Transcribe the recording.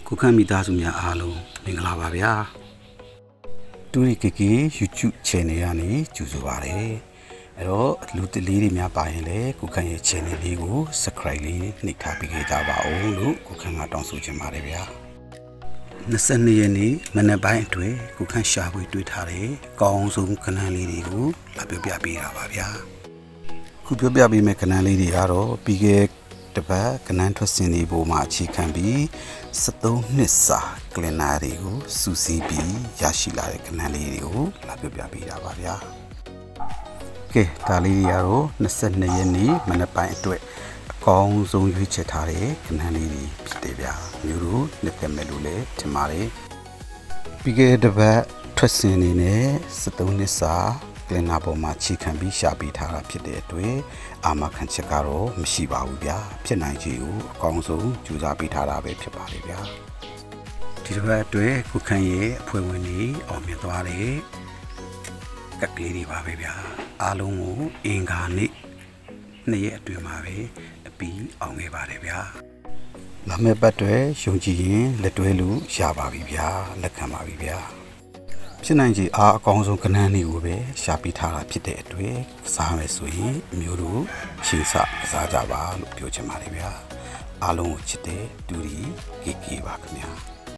ကိုခန့်မိသားစုများအားလုံးမင်္ဂလာပါဗျာတူရီကေကေ YouTube channel ကနေကြိုဆိုပါရစေအဲ့တော့လူတလေးတွေများပါရင်လည်းကိုခန့်ရဲ့ channel လေးကို subscribe လေးနှိပ်ထားပေးကြပါဦးလို့ကိုခန့်ကတောင်းဆိုချင်ပါတယ်ဗျာ22ရက်နေ့မနက်ပိုင်းအတွင်းကိုခန့်ရှာဖွေတွေ့ထားတဲ့ကောင်းဆုံးကဏ္ဍလေးတွေကိုလာပြပြပေးတာပါဗျာခုပြောပြပေးမယ့်ကဏ္ဍလေးတွေကတော့ပြီးခဲ့တပတ်ကဏ္ဍထွက်စင်တွေပေါ်မှာအခြေခံပြီး73နှစ်စာကလင်နာတွေကိုစူးစီးပြီးရရှိလာတဲ့ကဏ္ဍလေးတွေကိုလာပြပြပေးတာပါဗျာကဲဒါလေးတွေကတော့22ရက်နေ့မနက်ပိုင်းအတွက်အကောင်းဆုံးရွေးချယ်ထားတဲ့ကဏ္ဍလေးတွေဖြစ်တယ်ဗျာမျိုးတို့နှစ်သက်မဲ့လို့လည်းထင်ပါတယ်ပြီးခဲ့တပတ်ထွက်စင်နေနဲ့73နှစ်စာကလင်နာပေါ်မှာခြေခံပြီးရှာပေးထားတာဖြစ်တဲ့အတွက်အာမခံချက်ကတော့မရှိပါဘူးဗျာဖြစ်နိုင်ခြေကိုအကောင်းဆုံးကြိုးစားပေးထားတာပဲဖြစ်ပါလေဗျာဒီတစ်ပတ်အတွက်ကိုခန့်ရဲ့အဖွဲ့ဝင်တွေအောင်မြင်သွားတဲ့ကက်ကလေးတွေပါပဲဗျာအားလုံးကိုအင်္ဂါနေ့နှစ်ရက်အတွင်းမှာပဲအပြီးအောင်ခဲ့ပါတယ်ဗျာလာမယ့်ပတ်တွေယုံကြည်ရင်လက်တွဲလို့ရပါပြီဗျာလက်ခံပါပြီဗျာဖြစ်နိုင်ခြေအားအကောင်းဆုံးကဏ္ဍတွေကိုပဲရှာပေးထားတာဖြစ်တဲ့အတွက်ကစားမယ်ဆိုရင်အမျိုးတို့ရှင်းစကစားကြပါလို့ပြောချင်ပါတယ်ဗျာအားလုံးကိုချစ်တဲ့တူရီကေကေပါခင်ဗျာ